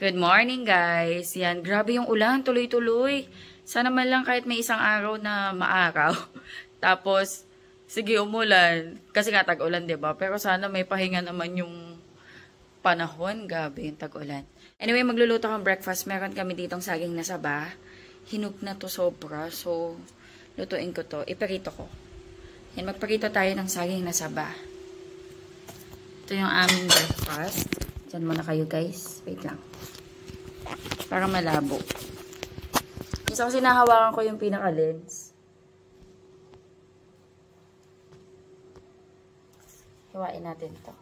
Good morning, guys. Yan, grabe yung ulan, tuloy-tuloy. Sana man lang kahit may isang araw na maaraw. Tapos, sige, umulan. Kasi nga tag-ulan, 'di ba? Pero sana may pahinga naman yung panahon. Gabi yung tag-ulan. Anyway, magluluto akong breakfast. Meron kami ditong saging na saba. Hinog na to sobra. So, lutuin ko to. Iperito ko. Yan, magperito tayo ng saging na saba. Ito yung aming breakfast. Diyan muna kayo, guys. Wait lang. Para malabo. Isa kasi nahawakan ko yung pinaka-lens. Hiwain natin to.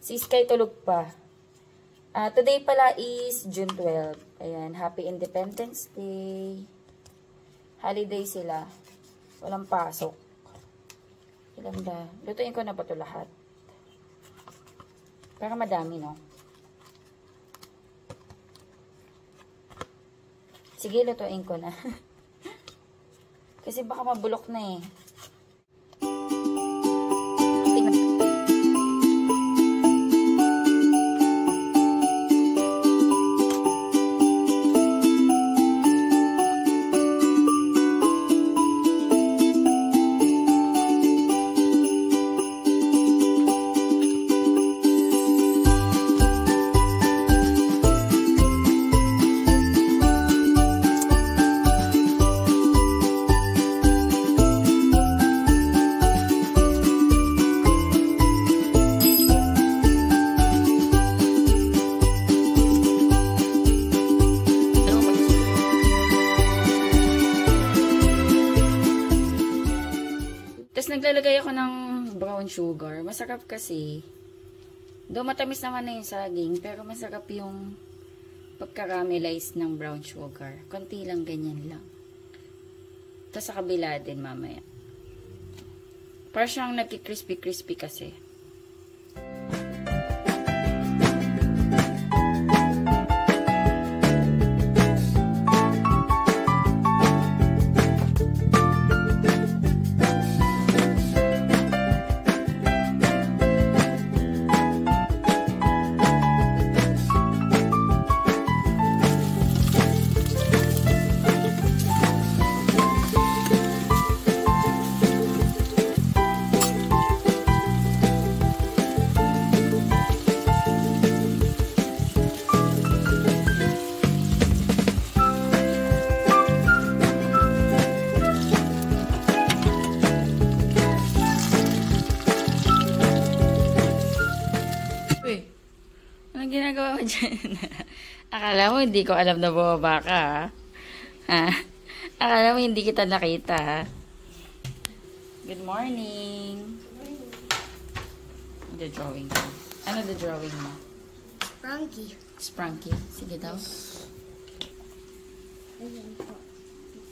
Si Sky tulog pa. Today pala is June 12. Ayan, Happy Independence Day. Holiday sila. Walang pasok. Ilan ba? Lutuin ko na ba ito lahat? Para madami, no? Sige, lutuin ko na. Kasi baka mabulok na eh. Tapos naglalagay ako ng brown sugar. Masarap kasi. Though matamis naman na yung saging, pero masarap yung pagka-caramelize ng brown sugar. Konti lang, ganyan lang. Tapos sa kabila din mamaya. Para siyang nagki-crispy-crispy kasi. Anong ginagawa mo dyan? Akala mo hindi ko alam na bumaba ka, ha? Akala mo hindi kita nakita, ha? Good morning. The drawing mo. Ano the drawing mo? Sprunky. Sprunky. Sige daw. Ayan po.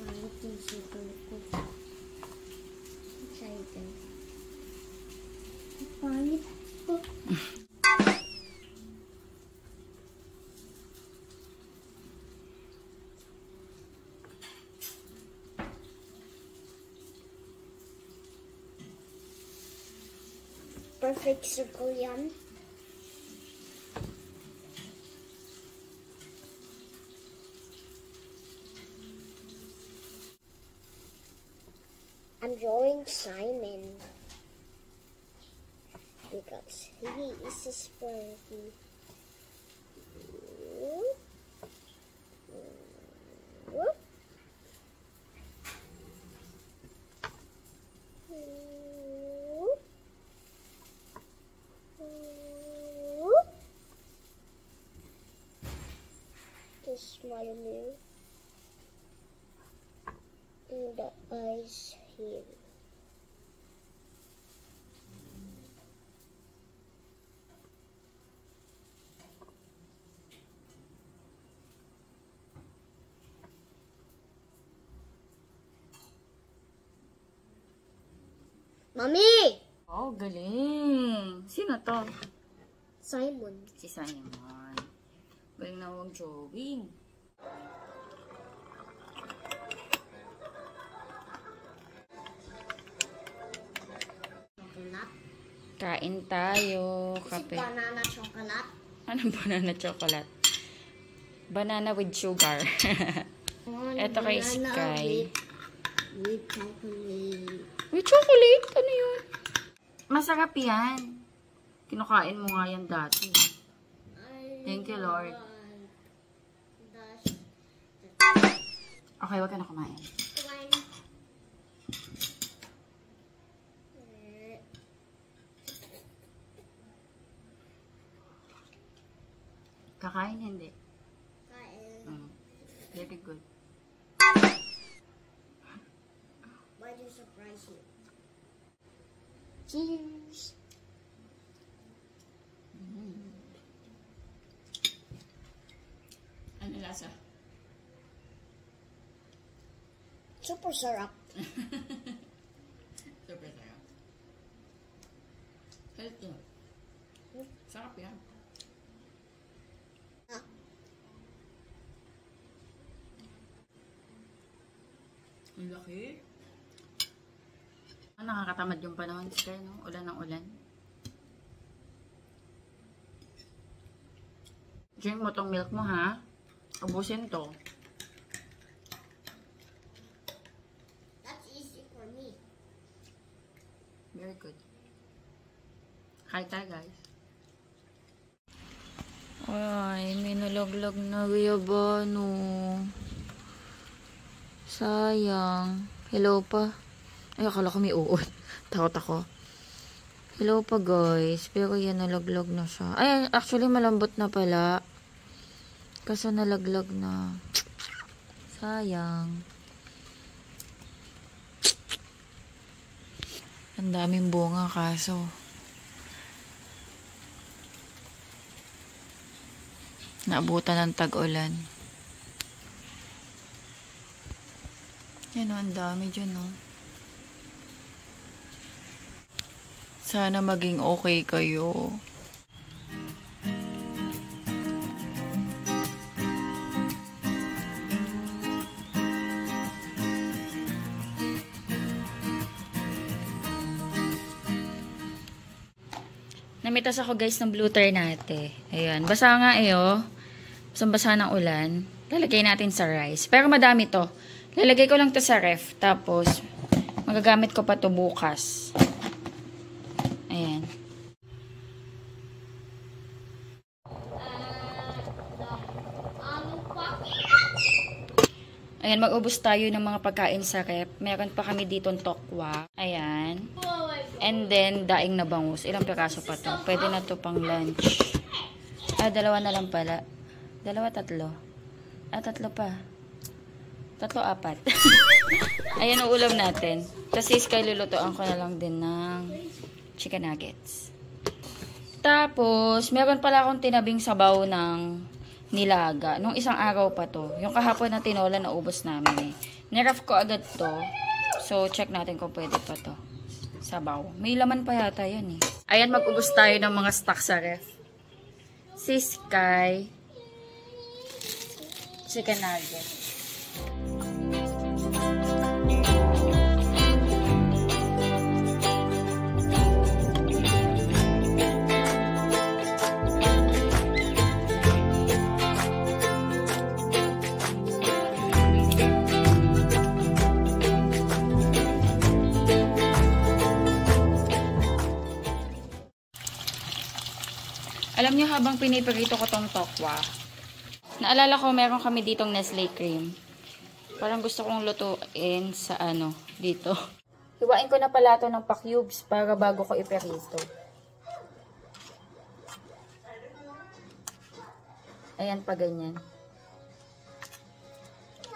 Pangit yung sipon ko. Excited. Pangit po. Perfect circle yan. I'm drawing Simon because he is a Sparky. The smile mirror and the eyes here. Mommy! Oh, galing. Sino to? Simon. Si Simon. Galing na huwag drawing. Kain tayo. Kape. Banana chocolate. Anong banana chocolate? Banana with sugar. Ito kay Sky. With chocolate. With chocolate? Ano yun? Masarap yan. Kinukain mo nga yan dati. Thank you, Lord. Okay, wag ka na kumain. Kakain, hindi. Very good. Why do you surprise you? Cheers! Ano lasa? Super syrup. Super sarap. Healthy. Sarap yan. Ang laki. Nakakatamad yung panahon, Sky, no? Ulan ng ulan. Drink mo tong milk mo, ha? Ubusin to. That's easy for me. Very good. Hi tayo, guys. Ay, may nalaglag na guyabano. Sayang. Hello pa. Ay, akala ko may uod. Takot ako. Hello pa, guys. Pero yan, nalaglag na siya. Ay, actually, malambot na pala. Kaso nalaglag na. Sayang. Ang daming bunga, kaso. Naabutan ng tag-ulan. Yan o, ang dami dyan o. Sana maging okay kayo. Namitas ako guys ng blue ternate. Ayan. Basa nga eh oh. Basang-basa ng ulan. Lalagay natin sa rice. Pero madami to. Lalagay ko lang to sa ref. Tapos, magagamit ko pa to bukas. Ayan. Ayan, mag-ubos tayo ng mga pagkain sa ref. Meron pa kami ditong tokwa. Ayan. And then, daing na bangus. Ilang piraso pa to? Pwede na to pang lunch. Ah, dalawa na lang pala. Dalawa, tatlo. Ah, tatlo pa. Tatlo, apat. Ayan ang ulam natin. Tapos Sky, lulutuan ko na lang din ng chicken nuggets. Tapos, meron pala akong tinabing sabaw ng nilaga. Nung isang araw pa to. Yung kahapon na tinola na ubos namin eh. Niraf ko agad to. So, check natin kung pwede pa to. Sabaw. May laman pa yata yan eh. Ayan, mag-ubos tayo ng mga stock sa ref. Si Sky. Chicken nuggets. Alam niyo, habang pinipirito ko tong tokwa, naalala ko meron kami ditong Nestle cream. Parang gusto kong lutuin sa dito. Hiwain ko na pala ito ng pa-cubes para bago ko ipirito. Ayan pa ganyan.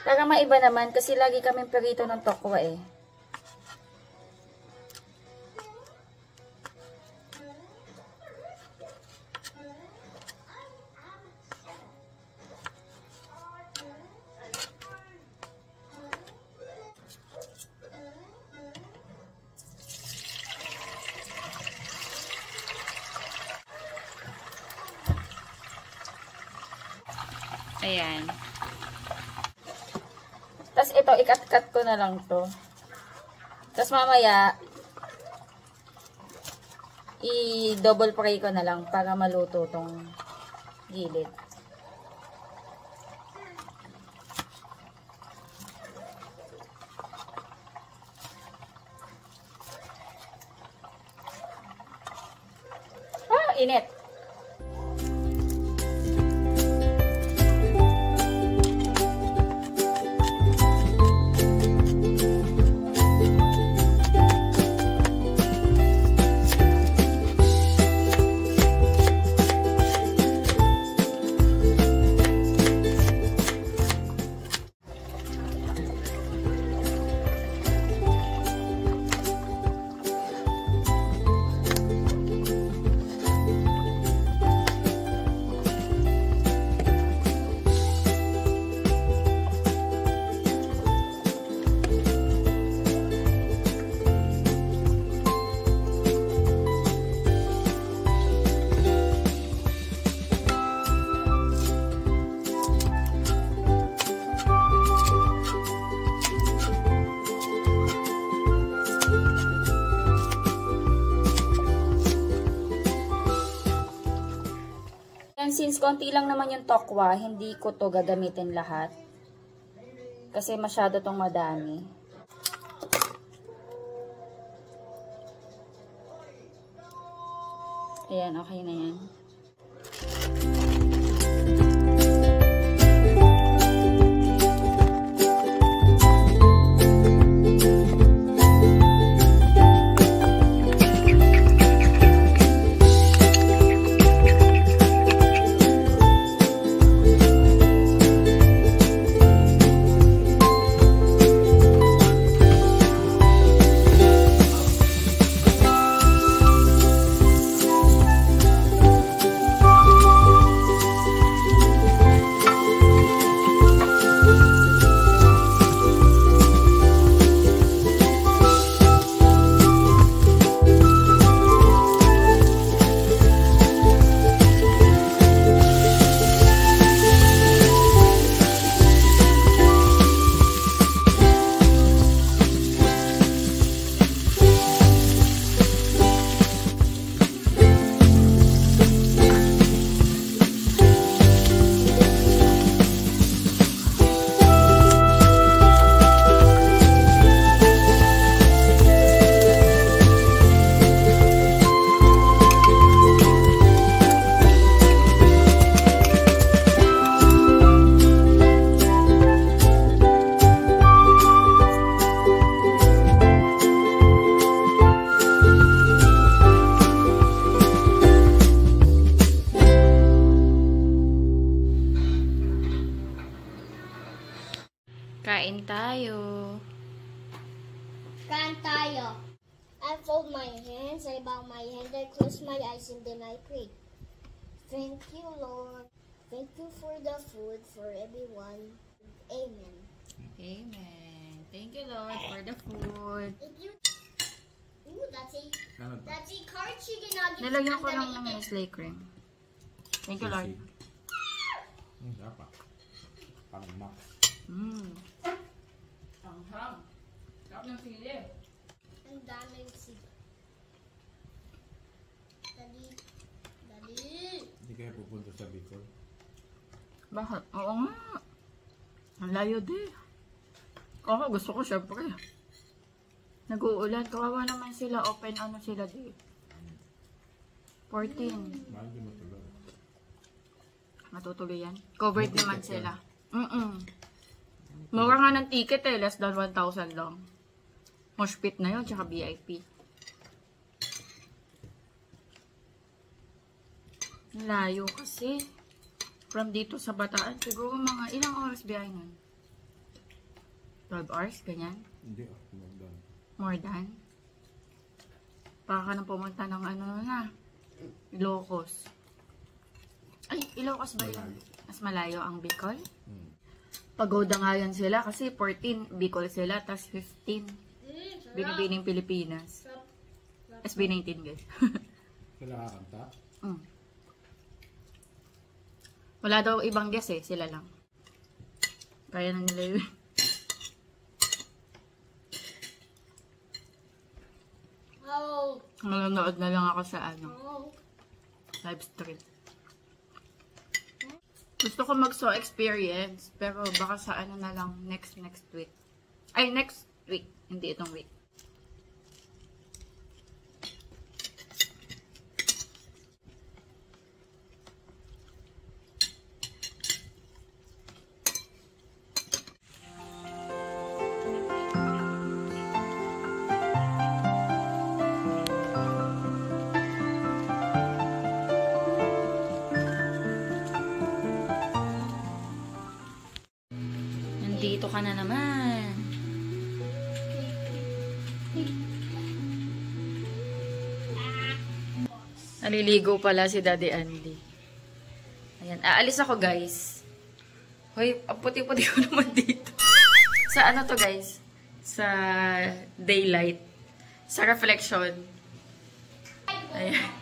Para maiba naman kasi lagi kaming pirito ng tokwa eh. Ayan. Tapos ito, ikat-cut ko na lang to. Tapos mamaya, i-double fry ko na lang para maluto tong gilid. Init. Since konti lang naman yung tokwa, hindi ko to gagamitin lahat. Kasi masyado tong madami. Ayan, okay na yan. Kain tayo. Kain tayo. I fold my hands, I bow my hand, I close my eyes, and then I pray. Thank you, Lord. Thank you for the food for everyone. Amen. Amen. Thank you, Lord, for the food. Thank you. Ooh, that's a card chicken nugget. Nilagyan ko lang ng Nestle cream. Thank you, Lord. Dapat. Pangmak. Anghang. Sarap ng sili. Ang daming sili. Daddy. Hindi kaya pupunta sa Bicol. Bakit? Oo nga. Ang layo din. Oo, gusto ko syempre. Nag-uulan. Kawawa naman sila. Open ano sila di. 14. Mahal di matuloy. Matutuloy yan. Covered naman sila. Mura nga ng ticket eh. Less than 1,000 lang. Mosh pit na yun. Tsaka VIP. Layo kasi. From dito sa Bataan. Siguro mga ilang oras biyahe nun? 12 hours? Ganyan? Hindi ah. More than. More than? Para ka nang pumunta ng ano na. Ilocos. Ay, Ilocos ba yun? Mas malayo ang Bicol? Pagoda nga yan sila kasi 14 Bicol sila, tas 15 Binibining Pilipinas. SB19 guys. Sila kakanta? Wala daw ibang guess eh, sila lang. Kaya na nila yun. Oh. Nanonood na lang ako sa live stream. Gusto ko mag-saw experience, pero baka sa na lang next week. Ay, next week. Hindi itong week. Nandito ka na naman. Naliligo pala si Daddy Andy. Ayan, aalis ako guys. Hoy, ang puti-puti ko naman dito. Sa ano to guys? Sa daylight. Sa reflection. Ayan.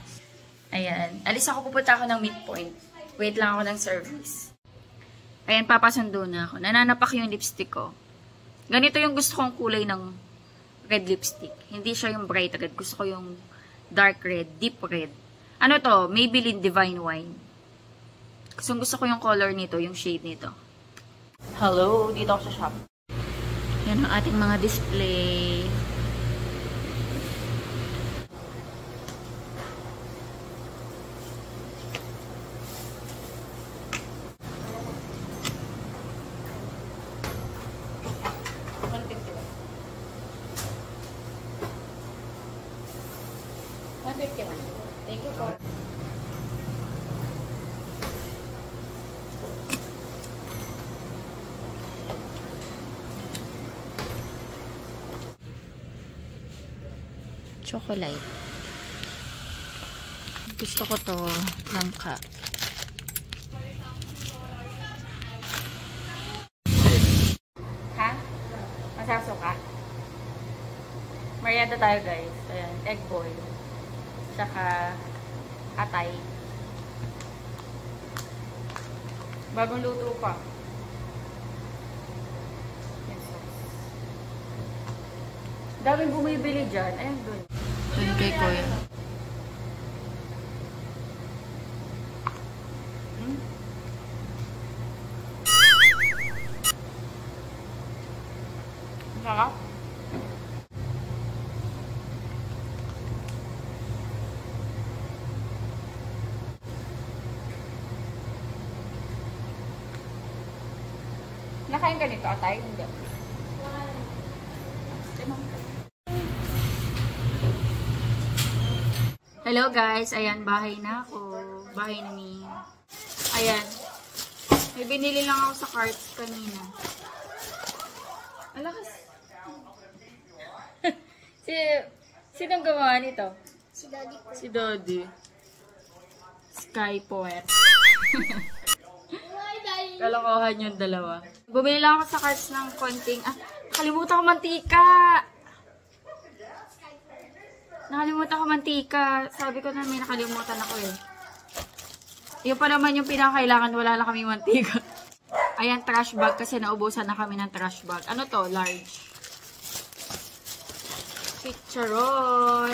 Ayan. Alis ako, pupunta ako ng midpoint. Wait lang ako ng service. Ayan, papasundo na ako. Nananapak yung lipstick ko. Ganito yung gusto kong kulay ng red lipstick. Hindi siya yung bright red. Gusto ko yung dark red, deep red. Ano to? Maybelline Divine Wine. Gusto ko yung color nito, yung shade nito. Hello, dito ako sa shop. Yan ang ating mga display. Thank you po. Chocolate. Gusto ko to langka. Ha? Masasuka? Merienda tayo guys. Ayan, egg boy. Tsaka atay. Bagong luto pa. Yes, daming bumibili dyan. Ayan dun. Dun kay Kuya. Sarap. Nakain ka nito, atay? Hindi. Hello guys, ayan, bahay na ako. Bahay namin. Ayan. May binili lang ako sa carts kanina. Alakas. Sinong gumawa nito? Si Daddy po. Si Daddy. Sky Poet. Kalokohan yung dalawa. Bumili lang ako sa carts ng konting... nakalimutan ko mantika! Nakalimutan ko mantika. Sabi ko na may nakalimutan ako eh. Yung pa naman yung pinakailangan, wala lang kami mantika. Ayan, trash bag kasi naubusan na kami ng trash bag. Ano to? Large. Chicharon.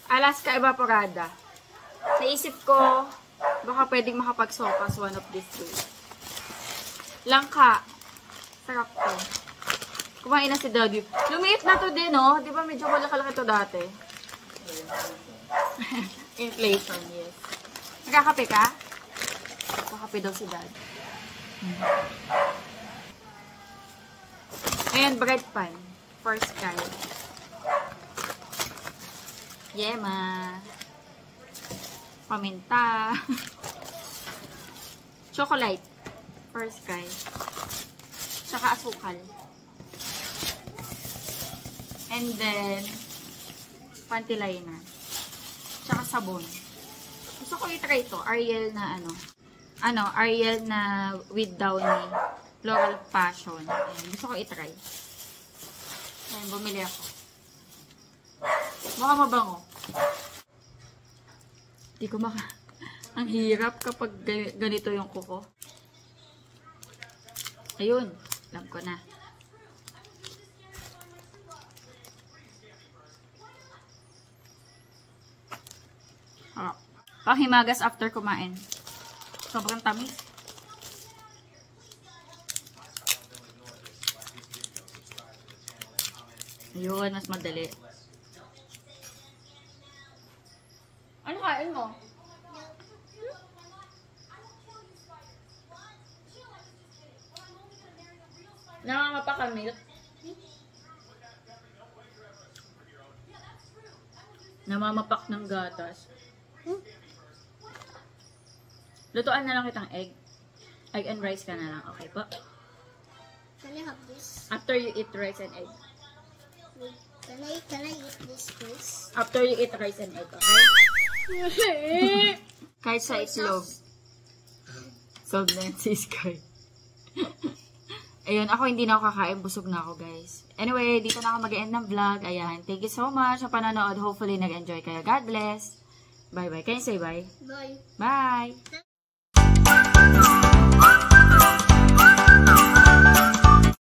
Alaska Evaporada. Naisip ko, baka pwedeng makapagsopas one of these days. Langka. Sarap to. Kumain na si Daddy. Lumiit na to din, oh. Di ba medyo malaki-laki to dati? Inflation, yes. Nagkakape ka? Nagkakape daw si Daddy. Ayan, bread pan. First kind. Yema. Paminta. Chocolate. First kind. Tsaka asukal. And then, panty liner. Tsaka sabon. Gusto ko i-try ito. Ariel na Ariel na with Downy. Floral Passion. Ayan, gusto ko i-try. Ayan, bumili ako. Mukha mabango. Di ko ang hirap kapag ganito yung kuko. Ayun. Alam ko na. Panghimagas after kumain. Sobrang tamis. Ayun, mas madali. Ano kain mo? Nangangapa ka, milk? Namamapak ng gatas. Lutuan na lang kitang egg. Egg and rice ka na lang. Okay po? Can I have this? After you eat rice and egg. Wait, can I eat this first? After you eat rice and egg, okay? Kahit sa itlog. Solve na yan si Sky. Ayun, ako hindi na ako kakain. Busog na ako, guys. Anyway, dito na ako mag-end ng vlog. Ayan, thank you so much sa panonood. Hopefully, nag-enjoy kayo. God bless. Bye-bye. Can you say bye? Bye. Bye!